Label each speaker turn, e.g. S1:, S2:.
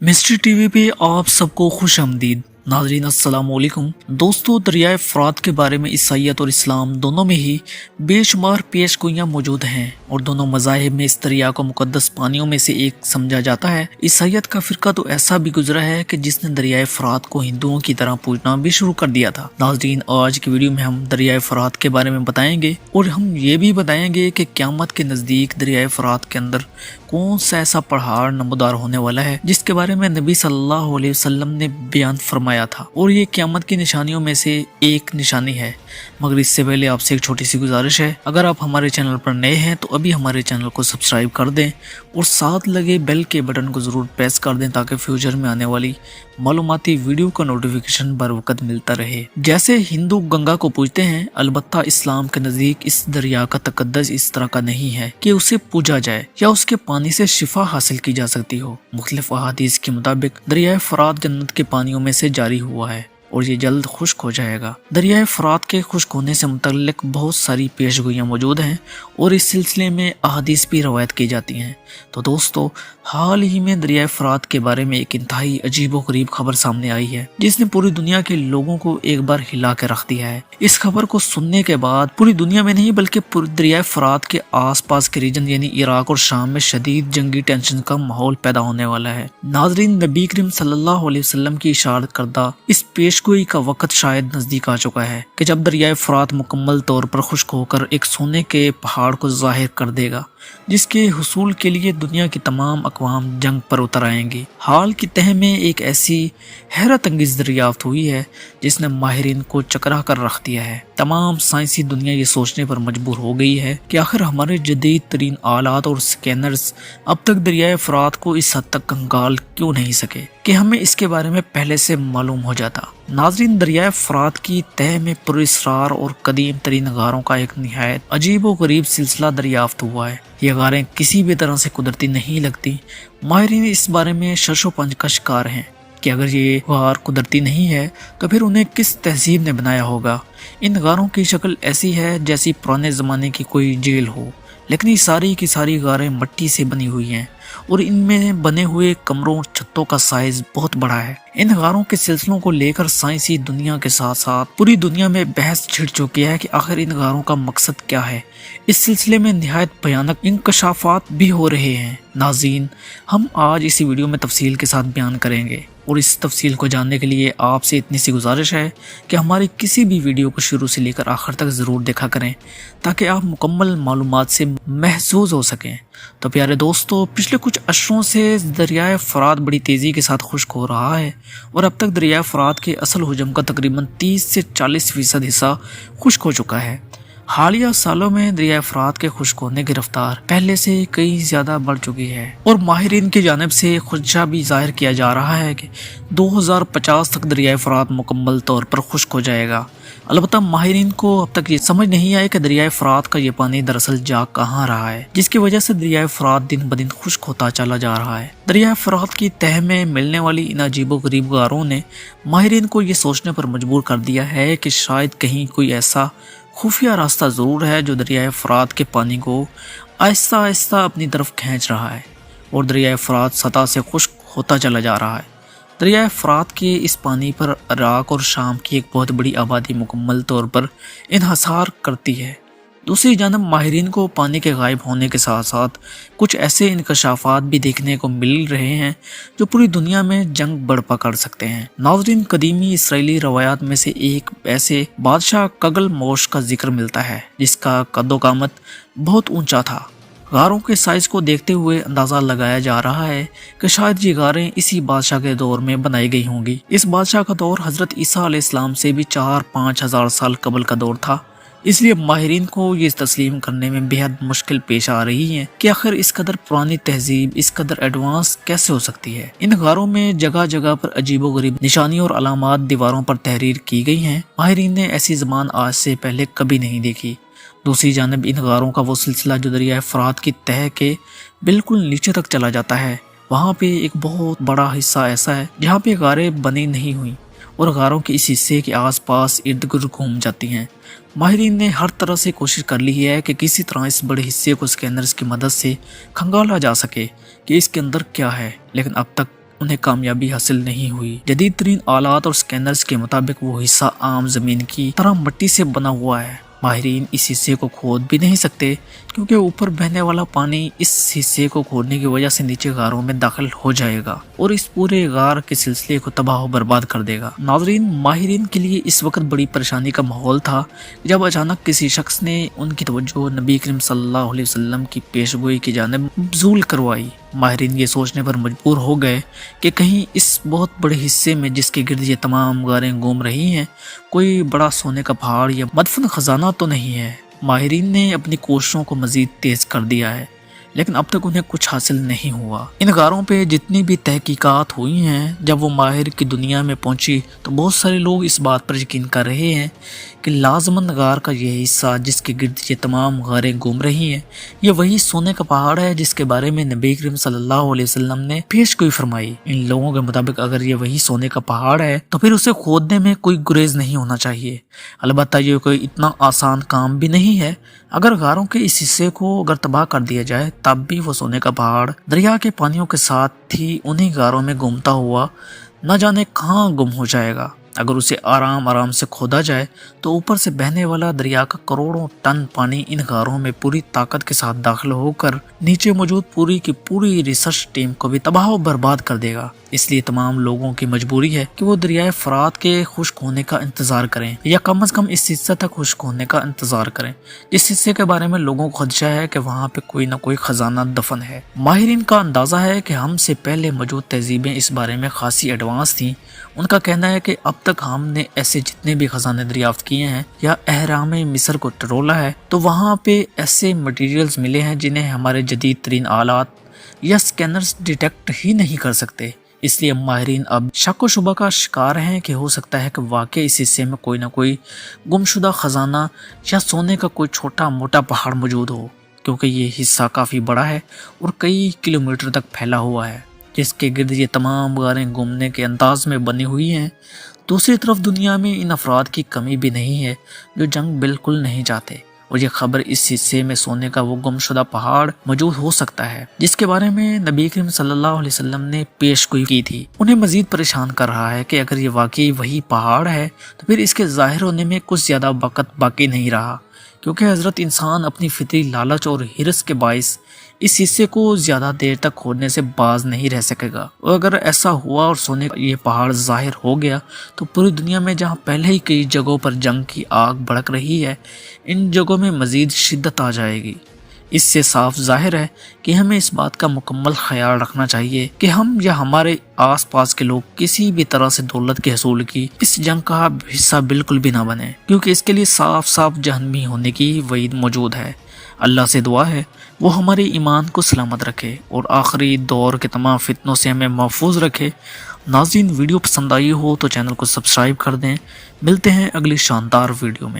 S1: Mystery TV पे आप सबको खुश आमदीद। नाज़रीन अस्सलाम वालेकुम। दोस्तों, दरियाए फ़ुरात के बारे में ईसाईयत और इस्लाम दोनों में ही बेशुमार पेशगोइयाँ मौजूद हैं और दोनों मज़ाहिब में इस दरिया को मुक़द्दस पानियों में से एक समझा जाता है। ईसाईयत का फ़िरका तो ऐसा भी गुजरा है कि जिसने दरियाए फ़ुरात को हिंदुओं की तरह पूजना भी शुरू कर दिया था। नाज़रीन, आज की वीडियो में हम दरियाए फ़ुरात के बारे में बताएंगे और हम ये भी बताएंगे कि क़यामत के नज़दीक दरियाए फ़ुरात के अंदर कौन सा ऐसा पहाड़ नमदार होने वाला है जिसके बारे में नबी सल्लल्लाहु अलैहि वसल्लम ने बयान फरमाया था और ये क़यामत की निशानियों में से एक निशानी है। मगर इससे पहले आपसे एक छोटी सी गुजारिश है, अगर आप हमारे चैनल पर नए हैं तो अभी हमारे चैनल को सब्सक्राइब कर दें और साथ लगे बेल के बटन को ज़रूर प्रेस कर दें ताकि फ्यूचर में आने वाली मालूमाती वीडियो का नोटिफिकेशन बर वक्त मिलता रहे। जैसे हिंदू गंगा को पूजते हैं, अलबत्ता इस्लाम के नज़दीक इस दरिया का तकद्दस इस तरह का नहीं है कि उसे पूजा जाए या उसके पानी से शिफा हासिल की जा सकती हो। मुख्तलिफ अहादीस के मुताबिक दरियाए फ़ुरात जन्नत के पानियों में से जारी हुआ है और ये जल्द खुश्क हो जाएगा। दरियाए फ़ुरात के खुश्क होने से मुतल्लिक बहुत सारी पेशगोइयाँ मौजूद हैं और इस सिलसिले में अहादीस भी रवायत की जाती हैं। तो दोस्तों, हाल ही में दरियाए फ़ुरात के बारे में एक इंतहाई अजीब व गरीब खबर सामने आई है जिसने पूरी दुनिया के लोगों को एक बार हिला के रख दिया है। इस खबर को सुनने के बाद पूरी दुनिया में नहीं बल्कि पूरी दरियाए फ़ुरात के आसपास के रीजन यानी इराक और शाम में शदीद जंगी टेंशन का माहौल पैदा होने वाला है। नाज़रीन, नबी करीम सल्लल्लाहु अलैहि वसल्लम की इशारत करदा इस पेशगोई का वक्त शायद नजदीक आ चुका है कि जब दरियाए फ़ुरात मुकम्मल तौर पर खुश्क होकर एक सोने के पहाड़ को जाहिर कर देगा जिसके हुसूल के लिए दुनिया की तमाम अक़वाम जंग पर उतर आएंगी। हाल की तह में एक ऐसी हैरत अंगेज़ दरियाफ्त हुई है जिसने माहिरीन को चकरा कर रख दिया है। तमाम साइंसी दुनिया ये सोचने पर मजबूर हो गई है कि आखिर हमारे जदीद तरीन आलात और स्कैनर्स अब तक दरियाए फ़ुरात को इस हद तक कंगाल क्यों नहीं सके कि हमें इसके बारे में पहले से मालूम हो जाता। नाज़रीन, दरियाए फ़ुरात की तह में पुरअसरार और कदीम तरीन गारों का एक निहायत अजीब व गरीब सिलसिला दरियाफ्त हुआ है। ये गारें किसी भी तरह से कुदरती नहीं लगती। माहिरीन इस बारे में शशो पंच का शिकार हैं कि अगर ये गार कुदरती नहीं है तो फिर उन्हें किस तहजीब ने बनाया होगा। इन गारों की शक्ल ऐसी है जैसी पुराने ज़माने की कोई जेल हो, लेकिन ये सारी की सारी गारें मिट्टी से बनी हुई हैं और इनमें बने हुए कमरों छतों का साइज बहुत बड़ा है। इन गारों के सिलसिलों को लेकर साइंसी दुनिया के साथ साथ पूरी दुनिया में बहस छिड़ चुकी है कि आखिर इन गारों का मकसद क्या है। इस सिलसिले में निहायत भयानक इंकशाफात भी हो रहे हैं। नाज़रीन, हम आज इसी वीडियो में तफसील के साथ बयान करेंगे और इस तफसील को जानने के लिए आपसे इतनी सी गुजारिश है कि हमारी किसी भी वीडियो को शुरू से लेकर आखिर तक ज़रूर देखा करें ताकि आप मुकम्मल मालूमात से महसूस हो सकें। तो प्यारे दोस्तों, पिछले कुछ अशरों से दरियाए फ़ुरात बड़ी तेज़ी के साथ खुश्क हो रहा है और अब तक दरियाए फ़ुरात के असल हुजम का तकरीबन 30 से 40% हिस्सा खुश्क हो चुका है। हालिया सालों में दरियाए फ़ुरात के खुश्क होने की रफ्तार पहले से कई ज़्यादा बढ़ चुकी है और माहिरीन की जानिब से खुदशा भी जाहिर किया जा रहा है कि 2050 तक दरियाए फ़ुरात मुकम्मल तौर पर खुश्क हो जाएगा। अलबत्ता माहिरीन को अब तक ये समझ नहीं आया कि दरियाए फ़ुरात का ये पानी दरअसल जा कहाँ रहा है, जिसकी वजह से दरियाए फ़ुरात दिन ब दिन खुश्क होता चला जा रहा है। दरियाए फ़ुरात की तह में मिलने वाली इन अजीबो गरीब गारों ने माहिरीन को ये सोचने पर मजबूर कर दिया है कि शायद कहीं कोई ऐसा खुफिया रास्ता ज़रूर है जो दरियाए फ़ुरात के पानी को आहिस्ता आहिस्ता अपनी तरफ खींच रहा है और दरियाए फ़ुरात सतह से खुश्क होता चला जा रहा है। दरियाए फ़ुरात के इस पानी पर इराक और शाम की एक बहुत बड़ी आबादी मुकम्मल तौर पर इन्हसार करती है। दूसरी जानब माहिरीन को पानी के गायब होने के साथ साथ कुछ ऐसे इंकशाफात भी देखने को मिल रहे हैं जो पूरी दुनिया में जंग बर्पा कर सकते हैं। नाज़रीन, कदीमी इसराइली रवायात में से एक ऐसे बादशाह कगल मोश का जिक्र मिलता है जिसका कद्दो कामत बहुत ऊंचा था। गारों के साइज को देखते हुए अंदाज़ा लगाया जा रहा है कि शायद ये गारें इसी बादशाह के दौर में बनाई गई होंगी। इस बादशाह का दौर हज़रत ईसा अलैहिस्सलाम से भी 4-5 हज़ार साल कबल का दौर था। इसलिए माहिरीन को ये तस्लीम करने में बेहद मुश्किल पेश आ रही है कि आखिर इस कदर पुरानी तहजीब इस कदर एडवांस कैसे हो सकती है। इन गारों में जगह जगह पर अजीबो गरीब निशानी और अलामात दीवारों पर तहरीर की गई हैं। माहिरीन ने ऐसी ज़बान आज से पहले कभी नहीं देखी। दूसरी जानब इन गारों का वो सिलसिला जो दरियाए फ़ुरात की तह के बिल्कुल नीचे तक चला जाता है, वहाँ पे एक बहुत बड़ा हिस्सा ऐसा है जहाँ पे गारें बनी नहीं हुई और गारों के इस हिस्से के आसपास इर्द गिर्द घूम जाती हैं। माहिरीन ने हर तरह से कोशिश कर ली है कि किसी तरह इस बड़े हिस्से को स्कैनर्स की मदद से खंगाला जा सके कि इसके अंदर क्या है, लेकिन अब तक انہیں کامیابی حاصل نہیں ہوئی۔ جدید ترین آلات اور سکینرز کے مطابق وہ حصہ عام زمین کی طرح مٹی سے بنا ہوا ہے۔ ماہرین اس حصے کو کھود بھی نہیں سکتے کیونکہ اوپر بہنے والا پانی اس حصے کو کھودنے کی وجہ سے نیچے غاروں میں داخل ہو جائے گا اور اس پورے غار کے سلسلے کو تباہ و برباد کر دے گا۔ ناظرین، ماہرین کے لیے اس وقت بڑی پریشانی کا ماحول تھا جب اچانک کسی شخص نے ان کی توجہ نبی کریم صلی اللہ علیہ وسلم کی پیشگوئی کی جانب مبذول کروائی۔ ماہرین یہ سوچنے پر مجبور ہو گئے کہ کہیں اس بہت بڑے حصے میں جس کے گرد یہ تمام غاریں گھوم رہی ہیں کوئی بڑا سونے کا پہاڑ یا مدفن خزانہ تو نہیں ہے۔ ماہرین نے اپنی کوششوں کو مزید تیز کر دیا ہے لیکن اب تک انہیں کچھ حاصل نہیں ہوا۔ ان غاروں پہ جتنی بھی تحقیقات ہوئی ہیں، جب وہ ماہر کی دنیا میں پہنچی تو بہت سارے لوگ اس بات پر یقین کر رہے ہیں کہ لازماً غار کا یہ حصہ جس کے گرد یہ تمام غاریں گھوم رہی ہیں یہ وہی سونے کا پہاڑ ہے جس کے بارے میں نبی کریم صلی اللہ علیہ وسلم نے پیشگوئی فرمائی۔ ان لوگوں کے مطابق اگر یہ وہی سونے کا پہاڑ ہے تو پھر اسے کھودنے میں کوئی گریز نہیں ہونا چاہیے۔ البتہ یہ کوئی اتنا آسان کام بھی نہیں ہے۔ اگر غاروں کے اس حصے کو اگر تباہ کر دیا جائے تب بھی وہ سونے کا پہاڑ دریا کے پانیوں کے ساتھ ہی انہی غاروں میں گھومتا ہوا نہ جانے کہاں گم ہو جائے گا۔ اگر اسے آرام سے کھودا جائے تو اوپر سے بہنے والا دریا کا کروڑوں ٹن پانی ان غاروں میں پوری طاقت کے ساتھ داخل ہو کر نیچے موجود پوری کی پوری ریسرچ ٹیم کو بھی تباہ و برباد کر دے گا۔ اس لیے تمام لوگوں کی مجبوری ہے کہ وہ دریائے فرات کے خشک ہونے کا انتظار کریں یا کم از کم اس حصے تک خشک ہونے کا انتظار کریں جس حصے کے بارے میں لوگوں کو خدشہ ہے کہ وہاں پہ کوئی نہ کوئی خزانہ دفن ہے۔ ماہرین کا اندازہ ہے کہ ہم سے پہلے موجود تہذیبیں اس بارے میں خاصی ایڈوانس تھیں۔ ان کا کہنا ہے کہ اب تک ہم نے ایسے جتنے بھی خزانے دریافت کیے ہیں یا اہرام مصر کو ٹرولا ہے تو وہاں پہ ایسے مٹیریلز ملے ہیں جنہیں ہمارے جدید ترین آلات یا سکینرز ڈیٹیکٹ ہی نہیں کر سکتے۔ اس لیے ماہرین اب شک و شبہ کا شکار ہیں کہ ہو سکتا ہے کہ واقعی اس حصے میں کوئی نہ کوئی گمشدہ خزانہ یا سونے کا کوئی چھوٹا موٹا پہاڑ موجود ہو، کیونکہ یہ حصہ کافی بڑا ہے اور کئی کلومیٹر تک پھیلا ہوا ہے جس کے گرد یہ تمام غاریں گھومنے کے انداز میں بنی ہوئی ہیں۔ دوسری طرف دنیا میں ان افراد کی کمی بھی نہیں ہے جو جنگ بالکل نہیں چاہتے اور یہ خبر اس حصے میں سونے کا وہ گمشدہ پہاڑ موجود ہو سکتا ہے جس کے بارے میں نبی کریم صلی اللہ علیہ وسلم نے پیشگوئی کی تھی، انہیں مزید پریشان کر رہا ہے کہ اگر یہ واقعی وہی پہاڑ ہے تو پھر اس کے ظاہر ہونے میں کچھ زیادہ وقت باقی نہیں رہا، کیونکہ حضرت انسان اپنی فطری لالچ اور حرص کے باعث اس حصے کو زیادہ دیر تک کھودنے سے باز نہیں رہ سکے گا۔ اور اگر ایسا ہوا اور سونے کا یہ پہاڑ ظاہر ہو گیا تو پوری دنیا میں جہاں پہلے ہی کئی جگہوں پر جنگ کی آگ بھڑک رہی ہے ان جگہوں میں مزید شدت آ جائے گی۔ اس سے صاف ظاہر ہے کہ ہمیں اس بات کا مکمل خیال رکھنا چاہیے کہ ہم یا ہمارے آس پاس کے لوگ کسی بھی طرح سے دولت کے حصول کی اس جنگ کا حصہ بالکل بھی نہ بنے، کیونکہ اس کے لیے صاف صاف جہنمی ہونے کی وعید موجود ہے۔ اللہ سے دعا ہے وہ ہمارے ایمان کو سلامت رکھے اور آخری دور کے تمام فتنوں سے ہمیں محفوظ رکھے۔ ناظرین، ویڈیو پسند آئی ہو تو چینل کو سبسکرائب کر دیں۔ ملتے ہیں اگلی شاندار ویڈیو میں۔